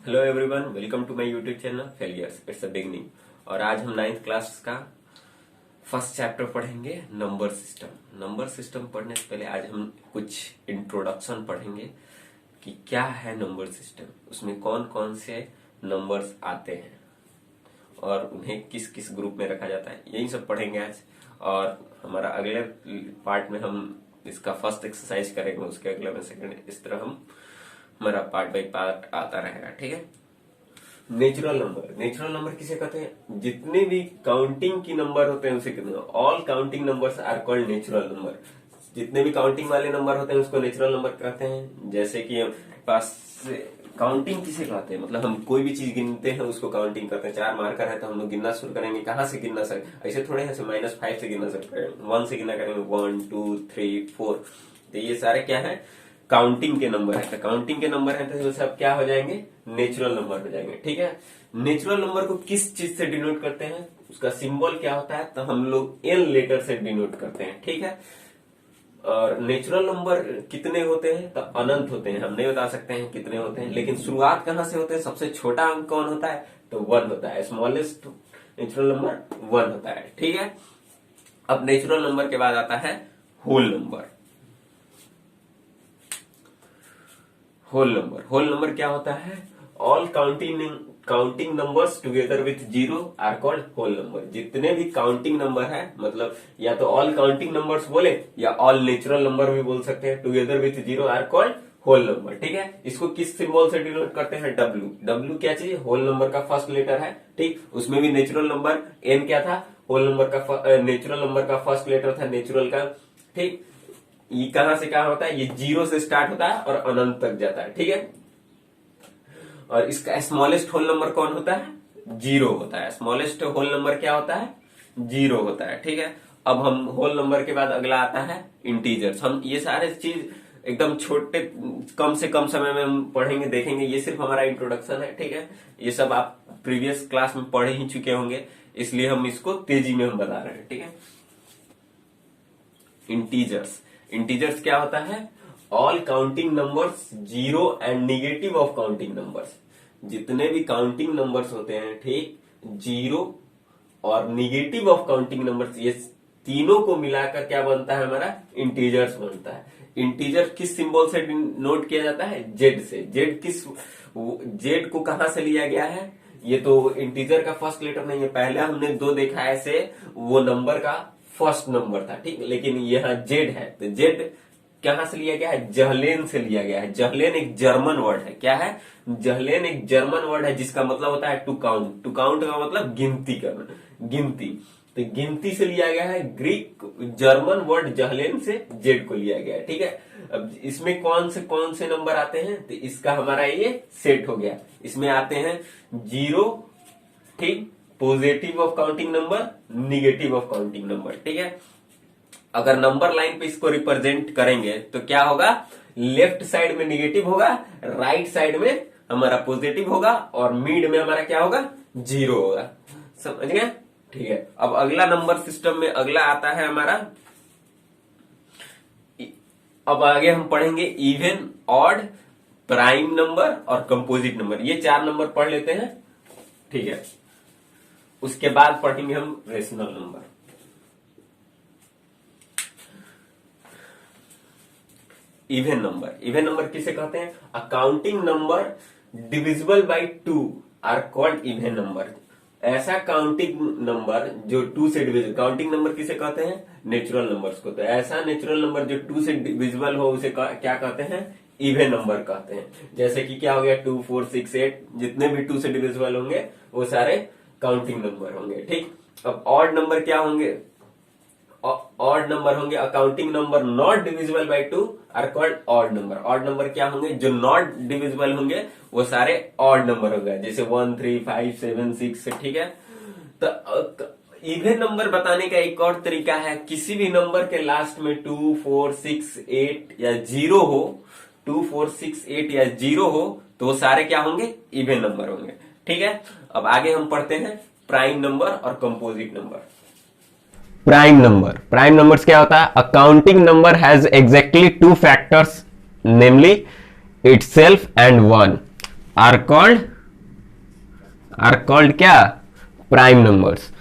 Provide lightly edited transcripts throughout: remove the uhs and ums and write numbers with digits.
Hello everyone, welcome to my YouTube channel failures it's a beginning. और आज हम 9th class का first chapter पढ़ेंगे, नंबर सिस्टम। नंबर सिस्टम पढ़ने से पहले आज हम कुछ इंट्रोडक्शन पढ़ेंगे कि क्या है नंबर सिस्टम, उसमें कौन कौन से नंबर्स आते हैं और उन्हें किस किस ग्रुप में रखा जाता है, यही सब पढ़ेंगे आज। और हमारा अगले पार्ट में हम इसका फर्स्ट एक्सरसाइज करेंगे, उसके अगले में सेकंड, इस तरह हम हमारा पार्ट बाय पार्ट आता रहेगा। ठीक है। नेचुरल नंबर, नेचुरल नंबर किसे कहते हैं? जितने भी काउंटिंग की नंबर होते हैं उसे कहते हैं all counting numbers are called natural number. जितने भी काउंटिंग वाले नंबर होते हैं उसको नेचुरल नंबर कहते हैं। जैसे कि पास काउंटिंग किसे कहते हैं, मतलब हम कोई भी चीज गिनते हैं उसको काउंटिंग करते हैं। 4 मार्कर है तो हम लोग गिनना शुरू करेंगे, कहाँ से गिनना सर? ऐसे थोड़े ऐसे -5 से गिनना शुरू करेंगे, 1 से गिनना करेंगे, 1 2 3 4। तो ये सारे क्या है? काउंटिंग के नंबर है। तो काउंटिंग के नंबर है तो ये सब क्या हो जाएंगे? नेचुरल नंबर हो जाएंगे। ठीक है। नेचुरल नंबर को किस चीज से डिनोट करते हैं, उसका सिंबल क्या होता है? तो हम लोग एन लेटर से डिनोट करते हैं। ठीक है। और नेचुरल नंबर कितने होते हैं? तो अनंत होते हैं। हम नहीं बता सकते हैं कितने होते हैं, लेकिन शुरुआत कहाँ से होते हैं? सबसे छोटा अंक कौन होता है? तो 1 होता है। स्मॉलेस्ट नेचुरल नंबर 1 होता है। ठीक है। अब नेचुरल नंबर के बाद आता है whole number. Whole number, whole number क्या होता है? All counting numbers together with zero are called whole number. जितने भी काउंटिंग नंबर है, मतलब या तो ऑल काउंटिंग नंबर्स बोले या ऑल नेचुरल नंबर भी बोल सकते हैं, together with zero are called whole number. ठीक है। इसको किस सिंबल से डिनोट करते हैं? डब्ल्यू। डब्ल्यू क्या चीज? होल नंबर का फर्स्ट लेटर है। ठीक। उसमें भी नेचुरल नंबर एन क्या था? होल नंबर का नेचुरल नंबर का फर्स्ट लेटर था नेचुरल का। ठीक। ये कहां से कहां होता है? ये 0 से स्टार्ट होता है और अनंत तक जाता है। ठीक है। और इसका स्मॉलेस्ट होल नंबर कौन होता है? 0 होता है। स्मॉलेस्ट होल नंबर क्या होता है? 0 होता है। ठीक है। अब हम होल नंबर के बाद अगला आता है इंटीजर्स। हम ये सारे चीज एकदम छोटे, कम से कम समय में हम पढ़ेंगे, देखेंगे। ये सिर्फ हमारा इंट्रोडक्शन है। ठीक है। ये सब आप प्रीवियस क्लास में पढ़ ही चुके होंगे, इसलिए हम इसको तेजी में हम बता रहे हैं। ठीक है। इंटीजर्स, इंटीजर्स क्या होता है? All counting numbers zero and negative of counting numbers. जितने भी काउंटिंग नंबर्स होते हैं, ठीक, जीरो और निगेटिव ऑफ काउंटिंग नंबर्स, ये तीनों को मिलाकर क्या बनता है? हमारा इंटीजर्स बनता है। इंटीजर किस सिंबल से नोट किया जाता है? जेड से। जेड को कहां से लिया गया है? ये तो इंटीजर का फर्स्ट लेटर नहीं है, पहले हमने 2 देखा है ऐसे, वो नंबर का फर्स्ट नंबर था। ठीक। लेकिन यहाँ जेड है, तो जेड कहां से लिया गया है? जहलेन से लिया गया है। जहलेन एक जर्मन वर्ड है। क्या है? जहलेन एक जर्मन वर्ड है जिसका मतलब होता है टू काउंट। टू काउंट का मतलब गिनती करना, गिनती। तो गिनती से लिया गया है। ग्रीक जर्मन वर्ड जहलेन से जेड को लिया गया है। ठीक है। अब इसमें कौन से नंबर आते हैं? तो इसका हमारा ये सेट हो गया। इसमें आते हैं 0, ठीक, positive of counting number, negative of counting number. ठीक है। अगर नंबर लाइन पे इसको रिप्रेजेंट करेंगे तो क्या होगा? लेफ्ट साइड में निगेटिव होगा, राइट साइड में हमारा पॉजिटिव होगा और मिड में हमारा क्या होगा? 0 होगा। समझ गए? ठीक है। अब अगला नंबर सिस्टम में अगला आता है हमारा, अब आगे हम पढ़ेंगे इवन, ऑड, प्राइम नंबर और कंपोजिट नंबर। ये 4 नंबर पढ़ लेते हैं। ठीक है। उसके बाद पढ़ेंगे हम rational number. Even number, even number किसे कहते हैं? A counting number divisible by 2 are called even number. ऐसा काउंटिंग नंबर जो 2 से डिविजिबल, काउंटिंग नंबर किसे कहते हैं? नेचुरल नंबर्स को। तो ऐसा नेचुरल नंबर जो 2 से डिविजिबल हो उसे क्या कहते हैं? इवन नंबर कहते हैं। जैसे कि क्या हो गया? 2 4 6 8, जितने भी 2 से डिविजिबल होंगे वो सारे काउंटिंग नंबर होंगे। ठीक। अब ऑड नंबर क्या होंगे? ऑड नंबर होंगे accounting number not divisible by 2 are called odd number. Odd number क्या होंगे? जो नॉट डिविजिबल होंगे वो सारे ऑड नंबर हो गए, जैसे 1 3 5 7 6। ठीक है। तो इवन नंबर बताने का एक और तरीका है, किसी भी नंबर के लास्ट में 2 4 6 8 या 0 हो, 2 4 6 8 या 0 हो, तो वो सारे क्या होंगे? इवन नंबर होंगे। ठीक है। अब आगे हम पढ़ते हैं प्राइम नंबर और composite number. Prime number, prime numbers क्या होता है? A counting number has exactly 2 factors namely itself and 1 are called are called क्या, प्राइम नंबर्स।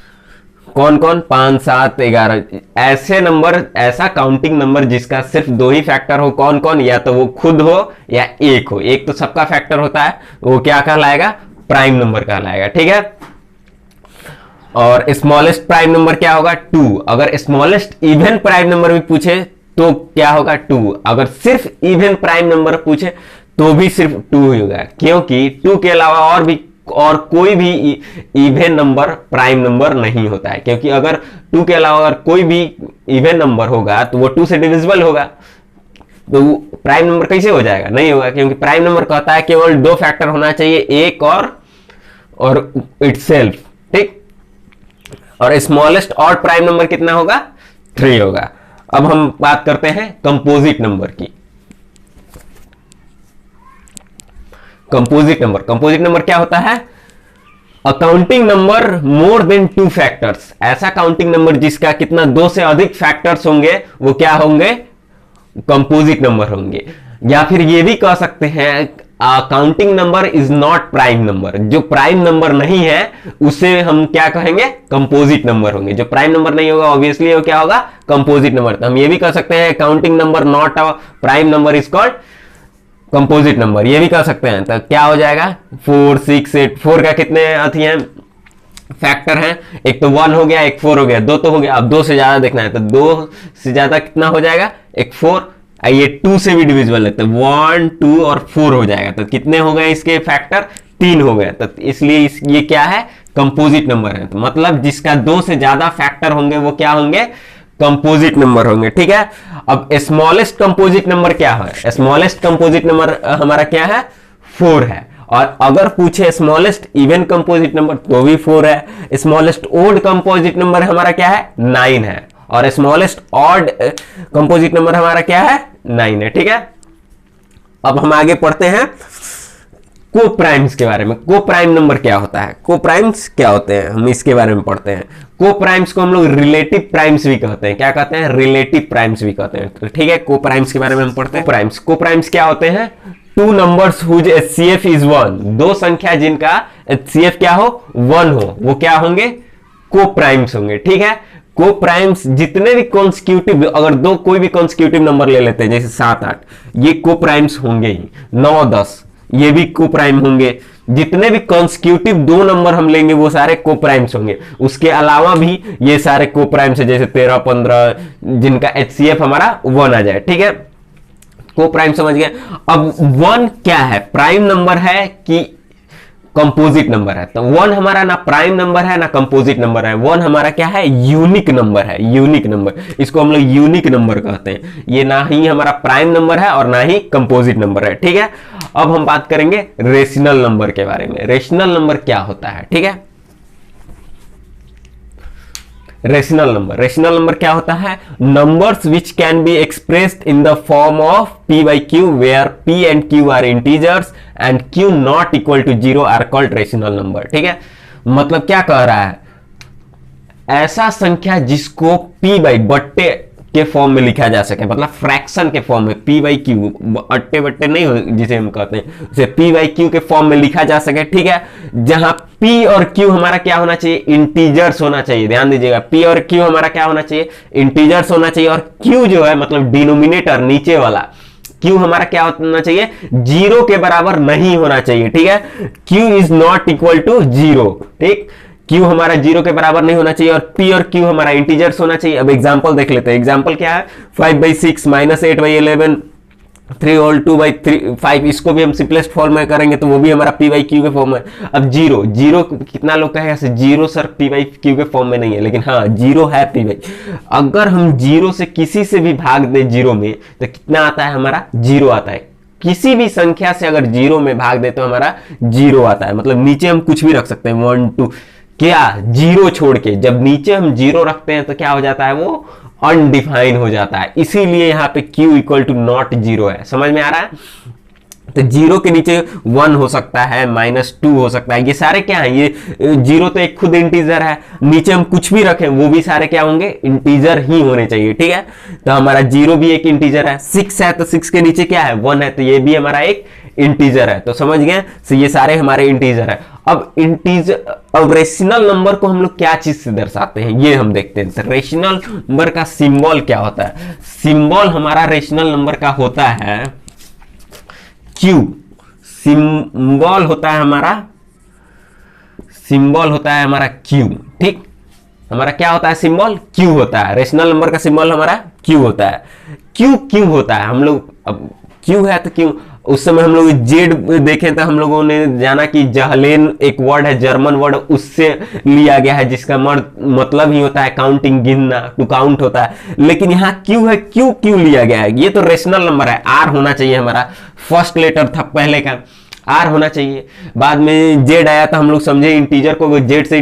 कौन कौन, 5, 7, 11 ऐसे नंबर, ऐसा काउंटिंग नंबर जिसका सिर्फ 2 ही फैक्टर हो, कौन कौन, या तो वो खुद हो या एक हो, एक तो सबका फैक्टर होता है, वो क्या कहलाएगा, प्राइम नंबर कहलाएगा, ठीक है। और स्मॉलेस्ट प्राइम नंबर क्या होगा, 2। अगर स्मॉलेस्ट इवन प्राइम नंबर भी पूछे तो क्या होगा, 2। अगर सिर्फ इवन प्राइम नंबर पूछे तो भी सिर्फ 2 ही होगा, क्योंकि 2 के अलावा और कोई भी इवन नंबर प्राइम नंबर नहीं होता है, क्योंकि अगर 2 के अलावा अगर कोई भी इवन नंबर होगा तो वो 2 से डिविजिबल होगा, तो प्राइम नंबर कैसे हो जाएगा, नहीं होगा, क्योंकि प्राइम नंबर कहता है केवल 2 फैक्टर होना चाहिए, एक और इटसेल्फ, ठीक। और स्मॉलेस्ट ऑड प्राइम नंबर कितना होगा, 3 होगा। अब हम बात करते हैं कंपोजिट नंबर की। कंपोजिट नंबर क्या होता है, a counting number more than 2 factors. ऐसा काउंटिंग नंबर जिसका कितना, 2 से अधिक फैक्टर्स होंगे, वो क्या होंगे, कंपोजिट नंबर होंगे। या फिर ये भी कह सकते हैं counting number is not prime number, जो प्राइम नंबर नहीं है उसे हम क्या कहेंगे, कंपोजिट नंबर होंगे। जो प्राइम नंबर नहीं होगा ऑब्वियसली वो क्या होगा, कंपोजिट नंबर। तो हम ये भी कह सकते हैं counting number not a prime number is called composite number, ये भी कह सकते हैं। तो क्या हो जाएगा, 4, 6, 8, 4 का कितने अथी हैं, फैक्टर हैं, एक तो 1 हो गया, एक 4 हो गया, 2 तो हो गया। अब 2 से ज्यादा देखना है तो 2 से ज्यादा कितना हो जाएगा, एक 4, ये 2 से भी डिविजिबल है तो 1, 2 और 4 हो जाएगा। तो कितने हो गए इसके फैक्टर, 3 हो गए। तो इसलिए ये क्या है, कंपोजिट नंबर है। तो मतलब जिसका 2 से ज्यादा फैक्टर होंगे वो क्या होंगे, कंपोजिट नंबर होंगे, ठीक है। अब स्मॉलेस्ट कंपोजिट नंबर क्या है, स्मॉलेस्ट कंपोजिट नंबर हमारा क्या है, 4 है। और अगर पूछे स्मॉलेस्ट इवन कंपोजिट नंबर तो भी 4 है। स्मॉलेस्ट ओड कंपोजिट नंबर हमारा क्या है, 9 है। और स्मॉलेस्ट ऑड कंपोजिट नंबर हमारा क्या है, 9 है, ठीक है। अब हम आगे पढ़ते हैं कोप्राइम्स के बारे में। कोप्राइम नंबर क्या होता है, कोप्राइम्स क्या होते हैं, हम इसके बारे में पढ़ते हैं। कोप्राइम्स को हम लोग रिलेटिव प्राइम्स भी कहते हैं, क्या कहते हैं, रिलेटिव प्राइम्स भी कहते हैं, तो ठीक है। कोप्राइम्स के बारे में हम पढ़ते हैं। कोप्राइम्स क्या होते हैं, 2 नंबर्स हुज HCF इज 1, 2 संख्या जिनका HCF क्या हो, 1 हो, वो क्या होंगे, कोप्राइम्स होंगे, ठीक है। कोप्राइम्स जितने भी कॉन्सिक्यूटिव, अगर कोई भी कॉन्सिक्यूटिव नंबर ले लेते हैं जैसे 7, 8, ये कोप्राइम्स होंगे ही। 9, 10 ये भी कोप्राइम होंगे। जितने भी कॉन्सिक्यूटिव 2 नंबर हम लेंगे वो सारे कोप्राइम्स होंगे। उसके अलावा भी ये सारे कोप्राइम्स है, जैसे 13, 15 जिनका HCF हमारा 1 आ जाए, ठीक है। कोप्राइम समझ गए। अब 1 क्या है, प्राइम नंबर है कि कंपोजिट नंबर है, तो 1 हमारा ना प्राइम नंबर है ना कंपोजिट नंबर है, 1 हमारा क्या है, यूनिक नंबर है, यूनिक नंबर, इसको हम लोग यूनिक नंबर कहते हैं। ये ना ही हमारा प्राइम नंबर है और ना ही कंपोजिट नंबर है, ठीक है। अब हम बात करेंगे रेशनल नंबर के बारे में। रेशनल नंबर क्या होता है, ठीक है। रेशनल नंबर क्या होता है, numbers which can be expressed in the form of p by q where p and q are integers and q not equal to 0 are called rational number, ठीक है। मतलब क्या कह रहा है, ऐसा संख्या जिसको p by बट्टे के फॉर्म में लिखा जा सके, मतलब फ्रैक्शन के फॉर्म में, p by q, अट्टे बट्टे नहीं हो जिसे हम कहते हैं, उसे p by q के फॉर्म में लिखा जा सके, ठीक है। जहां p और q हमारा क्या होना चाहिए, इंटीजर्स होना चाहिए। ध्यान दीजिएगा, p और q हमारा क्या होना चाहिए, इंटीजर्स होना चाहिए। और q जो है मतलब डिनोमिनेटर नीचे वाला, q हमारा क्या होना चाहिए, 0 के बराबर नहीं होना चाहिए, ठीक है। q is not equal to 0, ठीक। q हमारा 0 के बराबर नहीं होना चाहिए और p और q हमारा इंटीजर्स होना चाहिए। अब एग्जांपल देख लेते हैं। एग्जांपल क्या है, 5/6 -8/11 3 होल 2/5, इसको भी हम सिंपलेस्ट फॉर्म में करेंगे तो वो भी हमारा p by q के फॉर्म में। अब 0 कितना लोग कहेगा 0 सर p by q के फॉर्म में नहीं है, लेकिन हाँ 0 है p by। अगर हम 0 से किसी से भी भाग दें 0 में तो कितना आता है, हमारा 0 आता है। किसी भी संख्या से अगर 0 में भाग दे तो हमारा 0 आता है। मतलब नीचे हम कुछ भी रख सकते हैं, 1, 2, क्या 0 छोड़ के, जब नीचे हम 0 रखते हैं तो क्या हो जाता है, वो अनडिफाइन हो जाता है। इसीलिए यहाँ पे q इक्वल टू नॉट 0 है। समझ में आ रहा है। तो 0 के नीचे 1 हो सकता है, -2 हो सकता है, ये सारे क्या है, ये 0 तो एक खुद इंटीजर है, नीचे हम कुछ भी रखें वो भी सारे क्या होंगे, इंटीजर ही होने चाहिए, ठीक है। तो हमारा 0 भी एक इंटीजर है, 6 है तो 6 के नीचे क्या है, 1 है, तो ये भी हमारा एक इंटीजर है। तो समझ गए, तो ये सारे हमारे इंटीजर है। अब रेशनल नंबर को हम लोग क्या चीज से दर्शाते हैं ये हम देखते हैं। तो रेशनल नंबर का सिंबल क्या होता है? सिंबल हमारा रेशनल नंबर का होता है क्यू। सिंबल होता है हमारा क्यू। ठीक, हमारा क्या होता है? सिंबल क्यू होता है। रेशनल नंबर का सिंबल हमारा क्यू होता है। क्यू होता है, हम लोग अब क्यू है तो क्यों, उस समय हम लोग जेड देखें तो हम लोगों ने जाना कि जहलेन एक वर्ड है, जर्मन वर्ड, उससे लिया गया है, जिसका मतलब ही होता है काउंटिंग, गिनना, टू काउंट होता है। लेकिन यहाँ क्यू है, क्यों लिया गया है? ये तो रेशनल नंबर है। आर होना चाहिए, हमारा फर्स्ट लेटर था पहले का, आर होना चाहिए। बाद में जेड आया तो हम लोग समझे इंटीजर को जेड से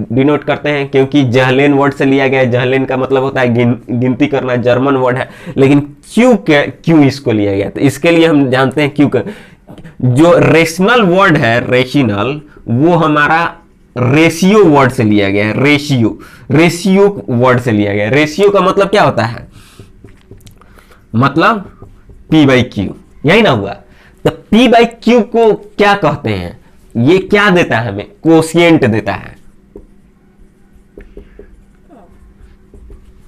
डिनोट करते हैं, क्योंकि जहलेन वर्ड से लिया गया है। जहलेन का मतलब होता है गिनती करना, जर्मन वर्ड है। लेकिन क्यों इसको लिया गया? तो इसके लिए हम जानते हैं क्यों जो रेशनल वर्ड है, रेशनल, वो हमारा रेशियो वर्ड से लिया गया है। रेशियो वर्ड से लिया गया है। रेशियो का मतलब क्या होता है? मतलब P/Q, यही ना हुआ? तो P/Q को क्या कहते हैं? ये क्या देता है हमें? कोशिएंट देता है।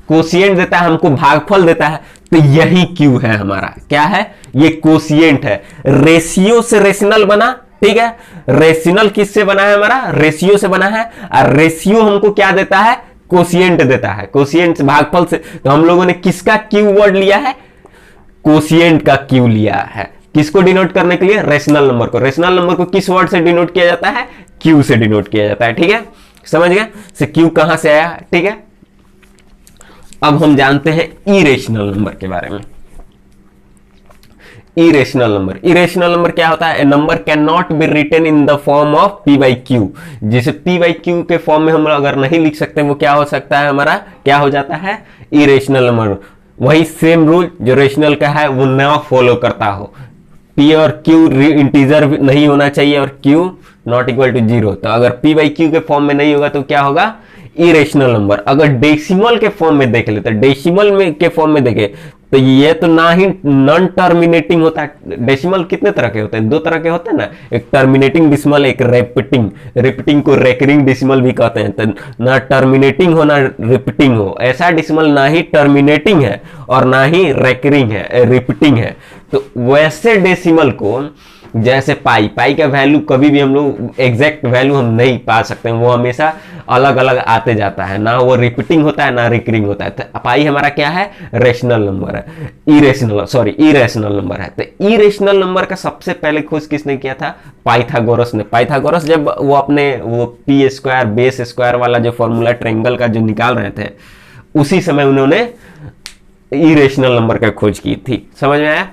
कोशिएंट देता है हमको, भागफल देता है। तो यही Q है हमारा। क्या है? ये कोशिएंट है। रेशियो से रेशनल बना, ठीक है। रेशनल किससे बना है? हमारा रेशियो से बना है। और रेशियो हमको क्या देता है? कोशिएंट देता है। कोशिएंट भागफल से। तो हम लोगों ने किसका Q वर्ड लिया है? कोशिएंट का Q लिया है। किसको डिनोट करने के लिए? रेशनल नंबर को। रेशनल नंबर को किस वर्ड से डिनोट किया जाता है? Q से डिनोट किया जाता है। ठीक है, समझ गए? से Q कहां से आया? ठीक है, अब हम जानते हैं इरेशनल नंबर के बारे में। इरेशनल नंबर क्या होता है? A number can not be written in the form of P/Q। जिसे P/Q के फॉर्म में हम अगर नहीं लिख सकते, वो क्या हो सकता है? हमारा क्या हो जाता है? Irrational number. वही सेम रूल जो रेशनल का है वो ना फॉलो करता हो। P और Q इंटीजर नहीं होना चाहिए और Q नॉट इक्वल टू 0। तो अगर P/Q के फॉर्म में नहीं होगा तो क्या होगा? Irrational number. अगर डेसिमल के फॉर्म में देख ले, तो डेसिमल में के फॉर्म में देखे तो ये तो ना ही नॉन टर्मिनेटिंग होता है। डेसिमल कितने तरह के होते हैं? 2 तरह के होते हैं ना, एक टर्मिनेटिंग डेसिमल, एक रिपीटिंग को रेकरिंग डेसिमल भी कहते हैं। तो ना टर्मिनेटिंग हो ना रिपीटिंग हो, ऐसा डेसिमल ना ही टर्मिनेटिंग है और ना ही रेकरिंग है, रिपीटिंग है। तो वैसे डेसिमल को, जैसे पाई का वैल्यू कभी भी हम लोग एग्जैक्ट वैल्यू हम नहीं पा सकते हैं, वो हमेशा अलग अलग आते जाता है, ना वो रिपीटिंग होता है ना रिकरिंग होता है। तो पाई हमारा क्या है? रेशनल नंबर है। इरेशनल नंबर है। तो इरेशनल नंबर का सबसे पहले खोज किसने किया था? पाइथागोरस ने। पाइथागोरस जब वो अपने वो P² बेस स्क्वायर वाला जो फॉर्मूला ट्रायंगल का जो निकाल रहे थे, उसी समय उन्होंने इरेशनल नंबर का खोज की थी। समझ में आया?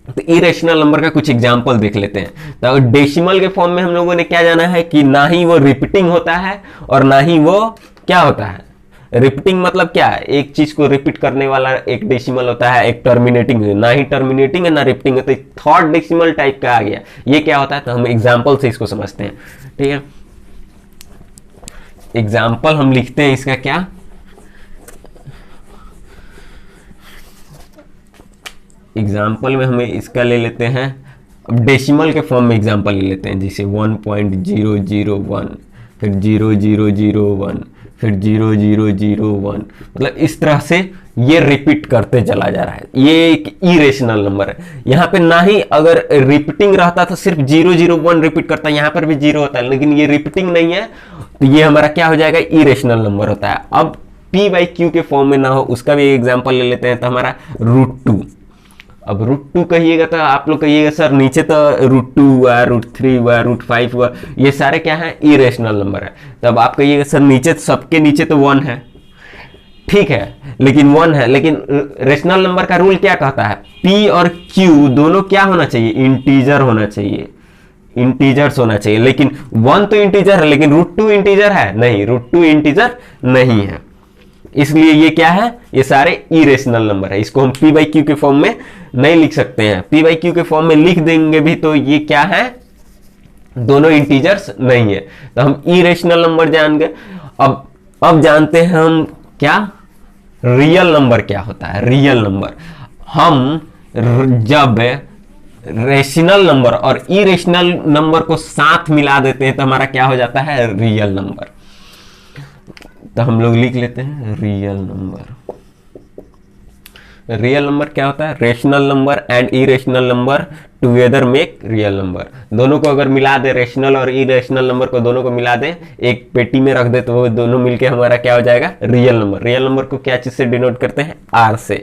तो इरेशनल नंबर का कुछ एग्जांपल देख लेते हैं। तो डेसिमल के फॉर्म में हम लोगों ने क्या जाना है कि ना ही वो रिपीटिंग होता है और ना ही वो क्या होता है? रिपीटिंग मतलब क्या है? एक चीज को रिपीट करने वाला एक डेसिमल होता है, एक टर्मिनेटिंग, ना ही टर्मिनेटिंग है ना रिपीटिंग है। तो थर्ड डेसिमल टाइप का आ गया। ये क्या होता है? तो हम एग्जाम्पल से इसको समझते हैं। ठीक है, एग्जाम्पल हम लिखते हैं इसका। क्या एग्जाम्पल में हमें इसका ले लेते हैं, अब डेसिमल के फॉर्म में एग्जाम्पल ले लेते हैं, जैसे 1.001, फिर 0001, फिर 0001। मतलब इस तरह से ये रिपीट करते चला जा रहा है। ये एक इरेशनल नंबर है। यहाँ पे ना ही अगर रिपीटिंग रहता तो सिर्फ 001 रिपीट करता, यहाँ पर भी 0 होता है, लेकिन ये रिपीटिंग नहीं है, तो ये हमारा क्या हो जाएगा? इरेशनल नंबर होता है। अब P/Q के फॉर्म में ना हो, उसका भी एग्जाम्पल ले लेते हैं। तो हमारा √2। अब √2 कहिएगा तो आप लोग कहिएगा सर नीचे तो √2 हुआ, √3 हुआ, √5 हुआ, ये सारे क्या है? इरेशनल नंबर है। तब आप कहिएगा सर नीचे सबके नीचे तो 1 है। ठीक है, लेकिन 1 है, लेकिन रेशनल नंबर का रूल क्या कहता है? P और Q दोनों क्या होना चाहिए? इंटीजर होना चाहिए, इंटीजर्स होना चाहिए। लेकिन 1 तो इंटीजर है, लेकिन √2 इंटीजर है नहीं, √2 इंटीजर नहीं है। इसलिए ये क्या है? ये सारे इरेशनल नंबर है। इसको हम P/Q के फॉर्म में नहीं लिख सकते हैं। P/Q के फॉर्म में लिख देंगे भी तो ये क्या है? दोनों इंटीजर्स नहीं है। तो हम इरेशनल नंबर जान गए। अब जानते हैं हम क्या? रियल नंबर क्या होता है? रियल नंबर हम जब रेशनल नंबर और इरेशनल नंबर को साथ मिला देते हैं तो हमारा क्या हो जाता है, रियल नंबर। तो हम लोग लिख लेते हैं रियल नंबर। रियल नंबर क्या होता है, rational number and irrational number together make real number. दोनों को अगर मिला दे, रेशनल और इरेशनल नंबर को दोनों को मिला दे, एक पेटी में रख दे, तो वो दोनों मिलके हमारा क्या हो जाएगा, रियल नंबर। रियल नंबर को क्या चीज से डिनोट करते हैं, आर से।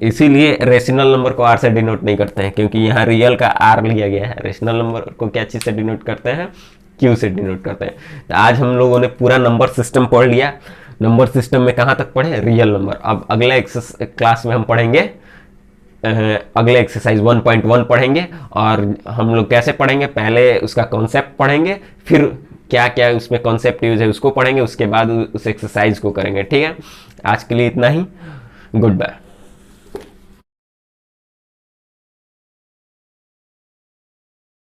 इसीलिए रेशनल नंबर को आर से डिनोट नहीं करते हैं, क्योंकि यहाँ रियल का आर लिया गया है। रेशनल नंबर को क्या चीज से डिनोट करते हैं, क्यू से डिनोट करते हैं। तो आज हम लोगों ने पूरा नंबर सिस्टम पढ़ लिया। नंबर सिस्टम में कहाँ तक पढ़े, रियल नंबर। अब अगले क्लास में हम पढ़ेंगे, अगले एक्सरसाइज 1.1 पढ़ेंगे। और हम लोग कैसे पढ़ेंगे, पहले उसका कॉन्सेप्ट पढ़ेंगे, फिर क्या क्या उसमें कॉन्सेप्ट यूज है उसको पढ़ेंगे, उसके बाद उस एक्सरसाइज को करेंगे। ठीक है, आज के लिए इतना ही। Good bye.